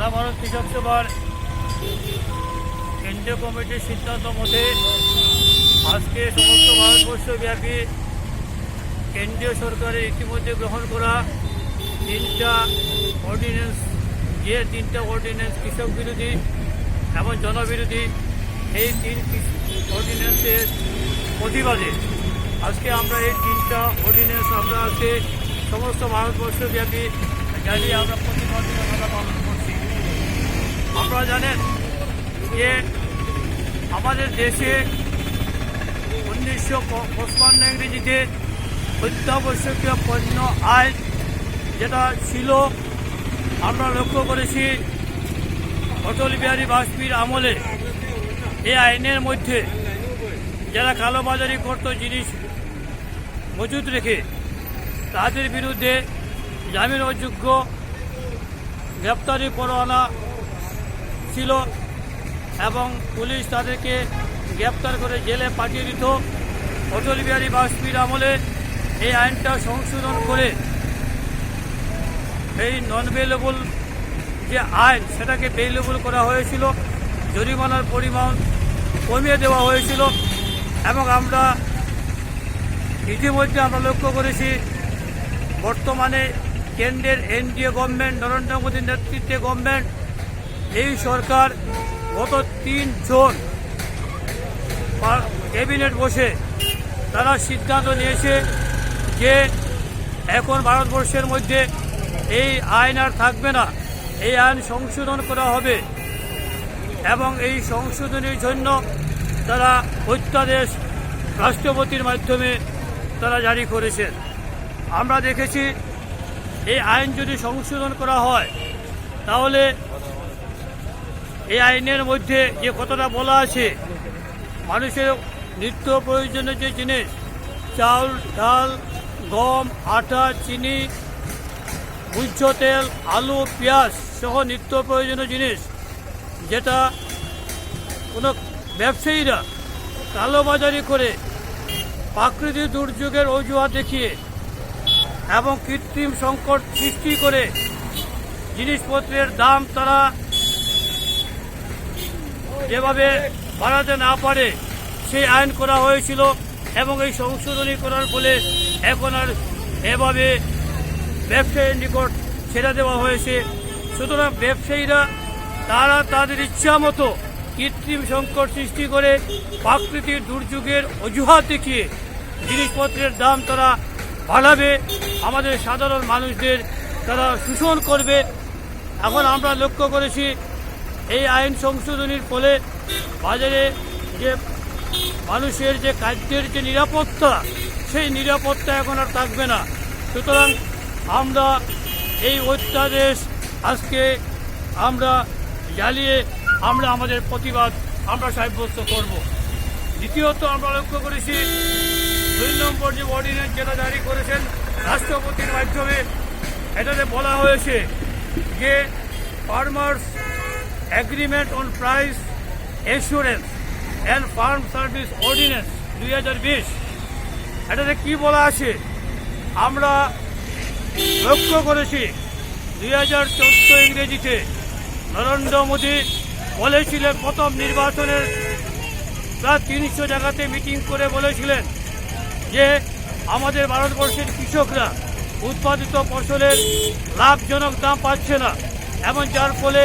সারা ভারত কৃষক সভার কেন্দ্রীয় কমিটির সিদ্ধান্ত মতে আজকে সমস্ত ভারতবর্ষব্যাপী কেন্দ্রীয় সরকারের ইতিমধ্যে গ্রহণ করা তিনটা অর্ডিন্যান্স, যে তিনটা অর্ডিন্যান্স কৃষক বিরোধী এবং জনবিরোধী, এই তিন অর্ডিন্যান্সের প্রতিবাদে আজকে আমরা এই তিনটা অর্ডিন্যান্স আমরা আজকে সমস্ত ভারতবর্ষব্যাপী র্যালি আমরা প্রতিবাদ পালন করছি। আপনারা জানেন যে আমাদের দেশে 1955 ইংরেজিতে অত্যাবশ্যকীয় পণ্য আইন যেটা ছিল, আমরা লক্ষ্য করেছি অটল বিহারী বাজপেয়ীর আমলে এই আইনের মধ্যে যারা কালোবাজারি করত জিনিস মজুদ রেখে তাদের বিরুদ্ধে জামিন অযোগ্য গ্রেপ্তারি পরোয়ানা ছিল এবং পুলিশ তাদেরকে গ্রেপ্তার করে জেলে পাঠিয়ে দিত। অটল বিহারী বাজপেয়ীর আমলে এই আইনটা সংশোধন করে এই নন বেলেবল যে আইন সেটাকে বেলেবল করা হয়েছিল, জরিমানার পরিমাণ কমিয়ে দেওয়া হয়েছিল এবং আমরা ইতিমধ্যে আমরা লক্ষ্য করেছি বর্তমানে কেন্দ্রের এনডিএ গভর্নমেন্ট, নরেন্দ্র মোদীর নেতৃত্বে গভর্নমেন্ট, এই সরকার গত 3 জুন ক্যাবিনেট বসে তারা সিদ্ধান্ত নিয়েছে যে এখন ভারতবর্ষের মধ্যে এই আইন আর থাকবে না, এই আইন সংশোধন করা হবে এবং এই সংশোধনের জন্য তারা অধ্যাদেশ রাষ্ট্রপতির মাধ্যমে তারা জারি করেছেন। আমরা দেখেছি এই আইন যদি সংশোধন করা হয় তাহলে এই আইনের মধ্যে যে কথাটা বলা আছে, মানুষের নিত্য প্রয়োজনীয় যে জিনিস চাউল, ডাল, গম, আটা, চিনি, ভোজ্য তেল, আলু, পেঁয়াজ সহ নিত্য প্রয়োজনীয় জিনিস যেটা কোনো ব্যবসায়ীরা কালোবাজারি করে প্রাকৃতিক দুর্যোগের অজুহাত দেখিয়ে এবং কৃত্রিম সংকট সৃষ্টি করে জিনিসপত্রের দাম তারা যেভাবে বাড়াতে না পারে সেই আইন করা হয়েছিল এবং এই সংশোধনী করার ফলে এখন আর এভাবে ব্যবসায়ীর নিকট ছেড়ে দেওয়া হয়েছে। সুতরাং ব্যবসায়ীরা তারা তাদের ইচ্ছা মতো কৃত্রিম সংকট সৃষ্টি করে প্রাকৃতিক দুর্যোগের অজুহাত দেখিয়ে জিনিসপত্রের দাম তারা বাড়াবে, আমাদের সাধারণ মানুষদের তারা শোষণ করবে। এখন আমরা লক্ষ্য করেছি এই আইন সংশোধনীর ফলে বাজারে যে মানুষের যে খাদ্যের যে নিরাপত্তা, সেই নিরাপত্তা এখন আর থাকবে না। সুতরাং আমরা এই অধ্যাদেশ আজকে আমরা জ্বালিয়ে আমরা আমাদের প্রতিবাদ আমরা সাব্যস্ত করব। দ্বিতীয়ত আমরা লক্ষ্য করেছি 2 নম্বর যে অর্ডিন্যান্স যেটা জারি করেছেন রাষ্ট্রপতির মাধ্যমে, এটাতে বলা হয়েছে যে farmers agreement on price assurance and farm service ordinance 2020, এটাতে কি বলা আছে আমরা লক্ষ্য করেছি 2014 ইংরেজিতে নরেন্দ্র মোদী বলেছিলেন, প্রথম নির্বাচনের প্রায় 300 জায়গাতে মিটিং করে বলেছিলেন যে আমাদের ভারতবর্ষের কৃষকরা উৎপাদিত ফসলের লাভজনক দাম পাচ্ছে না এবং যার ফলে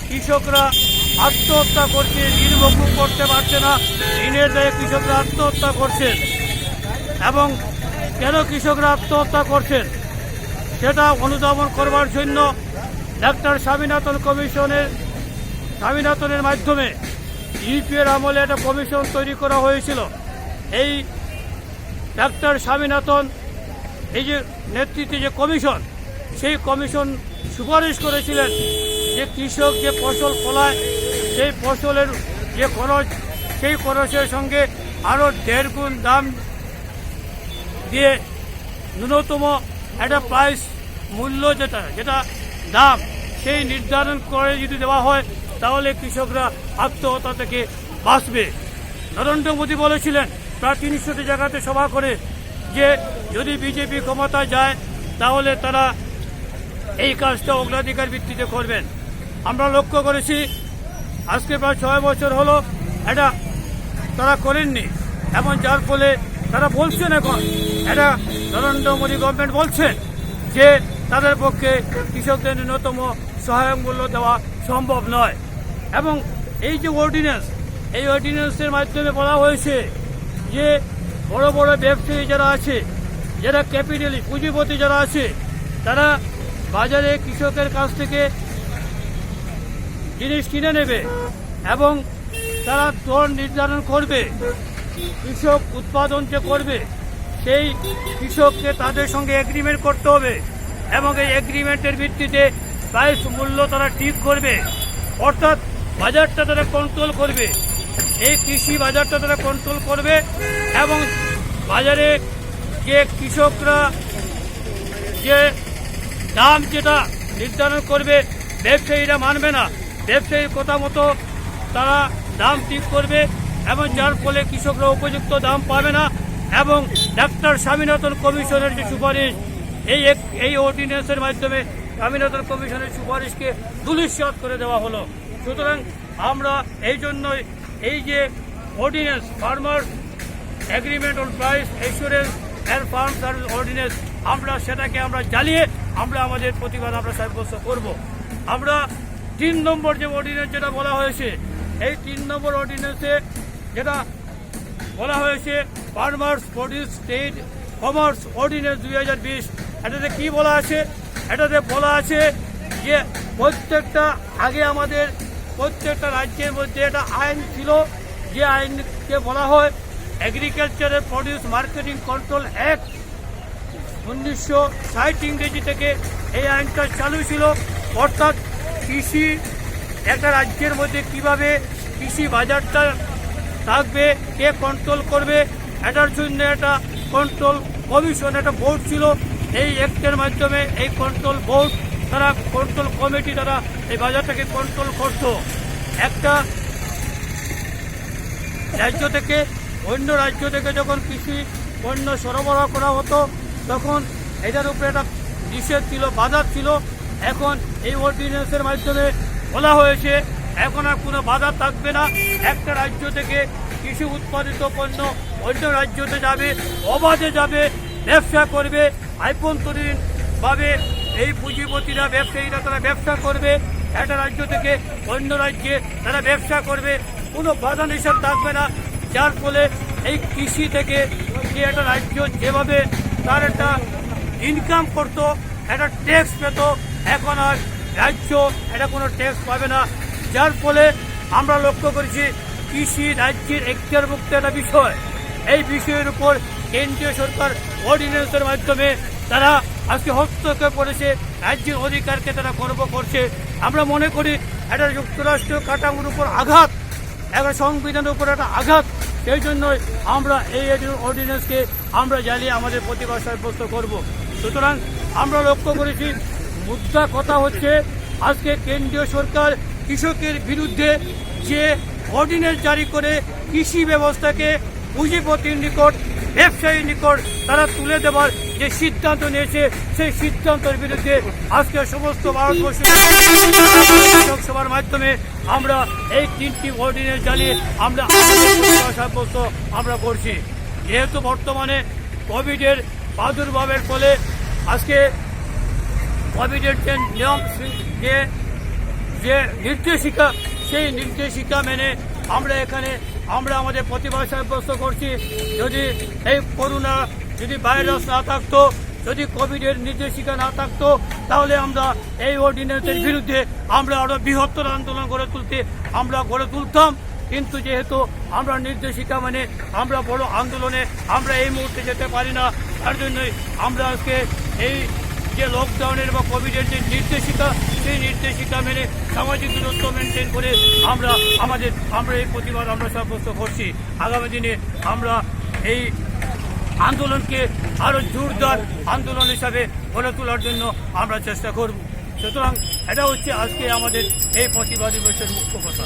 কৃষকরা আত্মহত্যা করছে, ঋণ মকুব করতে পারছে না, ঋণের দায়ে কৃষকরা আত্মহত্যা করছেন। এবং কেন কৃষকরা আত্মহত্যা করছেন সেটা অনুধাবন করবার জন্য ডাক্তার স্বামীনাথনের মাধ্যমে ইউপিএর আমলে একটা কমিশন তৈরি করা হয়েছিল। এই ডাক্তার স্বামীনাথন এই যে নেতৃত্বে যে কমিশন, সেই কমিশন সুপারিশ করেছিলেন যে কৃষক যে ফসল ফলায় সেই ফসলের যে খরচ, সেই খরচের সঙ্গে আরও 1.5 গুণ দাম দিয়ে ন্যূনতম একটা প্রাইস মূল্য যেটা দাম সেই নির্ধারণ করে যদি দেওয়া হয় তাহলে কৃষকরা আত্মহত্যা থেকে বাঁচবে। নরেন্দ্র মোদী বলেছিলেন প্রায় 300টি জায়গাতে সভা করে যে যদি বিজেপি ক্ষমতায় যায় তাহলে তারা এই কাজটা অগ্রাধিকার ভিত্তিতে করবেন। আমরা লক্ষ্য করেছি আজকে প্রায় 6 বছর হলো এটা তারা করেননি, এবং যার ফলে তারা বলছেন এখন এটা নরেন্দ্র মোদী গভর্নমেন্ট বলছেন যে তাদের পক্ষে কৃষকদের ন্যূনতম সহায়ক মূল্য দেওয়া সম্ভব নয়। এবং এই যে অর্ডিন্যান্স, এই অর্ডিন্যান্সের মাধ্যমে বলা হয়েছে যে বড় বড় ব্যবসায়ী যারা আছে, যারা ক্যাপিটালি পুঁজিপতি যারা আছে, তারা বাজারে কৃষকের কাছ থেকে জিনিস কিনে নেবে এবং তারা দর নির্ধারণ করবে। কৃষক উৎপাদন যে করবে সেই কৃষককে তাদের সঙ্গে এগ্রিমেন্ট করতে হবে এবং এই এগ্রিমেন্টের ভিত্তিতে প্রাইস মূল্য তারা ঠিক করবে, অর্থাৎ বাজারটা তারা কন্ট্রোল করবে। এই কৃষি বাজারটা তারা কন্ট্রোল করবে এবং বাজারে যে কৃষকরা যে দাম যেটা নির্ধারণ করবে ব্যবসায়ীরা মানবে না, ব্যবসায়ীর কথা মতো তারা দাম ঠিক করবে এবং যার ফলে কৃষকরা উপযুক্ত দাম পাবে না। এবং ডাক্তার স্বামীনাথন কমিশনের যে সুপারিশ, এই অর্ডিন্যান্সের মাধ্যমে স্বামীনাথন কমিশনের সুপারিশকে ধূলিসাৎ করে দেওয়া হলো। সুতরাং আমরা এই জন্যই এই যে ordinance, farmer agreement on price assurance and farm service ordinance, আমরা সেটাকে আমরা জ্বালিয়ে আমরা আমাদের প্রতিবাদ আমরা সাব্যস্ত করব। আমরা 3 নম্বর যে অর্ডিন্যান্স যেটা বলা হয়েছে, এই 3 নম্বর অর্ডিন্যান্সে যেটা বলা হয়েছে farmers produce state commerce ordinance 2020, এটাতে কি বলা আছে? এটাতে বলা আছে যে প্রত্যেকটা আগে আমাদের প্রত্যেকটা রাজ্যের মধ্যে একটা আইন ছিল, যে আইনকে বলা হয় agricultural produce marketing control act. 1960 ইংরেজি থেকে এই আইনটা চালু ছিল, অর্থাৎ কৃষি একটা রাজ্যের মধ্যে কিভাবে কৃষি বাজারটা থাকবে, কে কন্ট্রোল করবে, এটার জন্য একটা কন্ট্রোল কমিশন, একটা বোর্ড ছিল। এই অ্যাক্টের মাধ্যমে এই কন্ট্রোল বোর্ড, তারা কন্ট্রোল কমিটি, তারা এই বাজারটাকে কন্ট্রোল করত। একটা রাজ্য থেকে অন্য রাজ্য থেকে যখন কৃষি পণ্য সরবরাহ করা হতো তখন এটার উপরে একটা নিষেধ ছিল, বাধা ছিল। এখন এই অর্ডিন্যান্সের মাধ্যমে বলা হয়েছে এখন আর কোনো বাধা থাকবে না। একটা রাজ্য থেকে কৃষি উৎপাদিত পণ্য অন্য রাজ্যতে যাবে, অবাধে যাবে, ব্যবসা করবে, আভ্যন্তরীণভাবে এই পুঁজিপতিরা ব্যবসায়ীরা তারা ব্যবসা করবে, একটা রাজ্য থেকে অন্য রাজ্যে তারা ব্যবসা করবে, কোনো বাধা নিষেধ থাকবে না। যার ফলে এই কৃষি থেকে যে একটা রাজ্য যেভাবে তার একটা ইনকাম করতো, একটা ট্যাক্স পেত, এখন আর রাজ্য এটা কোনো ট্যাক্স পাবে না। যার ফলে আমরা লক্ষ্য করেছি কৃষি রাজ্যের এখতিয়ারভুক্ত একটা বিষয়। এই বিষয়ের উপর কেন্দ্রীয় সরকার অর্ডিন্যান্সের মাধ্যমে তারা আজকে হস্তক্ষেপ করেছে, রাজ্যের অধিকারকে তারা গর্ব করছে। আমরা মনে করি এটা যুক্তরাষ্ট্রীয় কাঠামোর উপর আঘাত, একটা সংবিধানের উপর একটা আঘাত। সেই জন্যই আমরা এই অর্ডিন্যান্সকে আমরা জ্বালিয়ে আমাদের প্রতিবাদ সাব্যস্ত করব। সুতরাং আমরা লক্ষ্য করেছি মুদ্রা কথা হচ্ছে আজকে কেন্দ্রীয় সরকার কৃষকের বিরুদ্ধে যে অর্ডিন্যান্স জারি করে কৃষি ব্যবস্থাকে পুঁজিপতির নিকট, ব্যবসায়ীর নিকট তারা তুলে দেওয়ার যে সিদ্ধান্ত নিয়েছে, সেই সিদ্ধান্তের বিরুদ্ধে আজকে সমস্ত ভারতবর্ষ লোকসভার মাধ্যমে আমরা এই 3টি অর্ডিন্যান্স জ্বালিয়ে আমরা সাব্যস্ত আমরা করছি। যেহেতু বর্তমানে কোভিডের প্রাদুর্ভাবের ফলে আজকে কোভিডের যে নিয়ম, যে নির্দেশিকা, সেই নির্দেশিকা মেনে আমরা এখানে আমরা আমাদের প্রতিবাদ সাব্যস্ত করছি। যদি এই করোনা যদি ভাইরাস না থাকতো, যদি কোভিডের নির্দেশিকা না থাকতো, তাহলে আমরা এই অর্ডিন্যান্সের বিরুদ্ধে আমরা আরো বৃহত্তর আন্দোলন গড়ে তুলতাম। কিন্তু যেহেতু আমরা নির্দেশিকা মানে আমরা বড় আন্দোলনে আমরা এই মুহূর্তে যেতে পারি না, তার জন্যই আমরা আজকে এই যে লকডাউনের বা কোভিডের যে নির্দেশিকা, সেই নির্দেশিকা মেনে সামাজিক দূরত্ব মেনটেন করে আমরা এই প্রতিবাদ আমরা সাব্যস্ত করছি। আগামী দিনে আমরা এই আন্দোলনকে আরো জোরদার আন্দোলন হিসাবে গড়ে তোলার জন্য আমরা চেষ্টা করব। সুতরাং এটা হচ্ছে আজকে আমাদের এই প্রতিবাদ দিবসের মুখ্য কথা।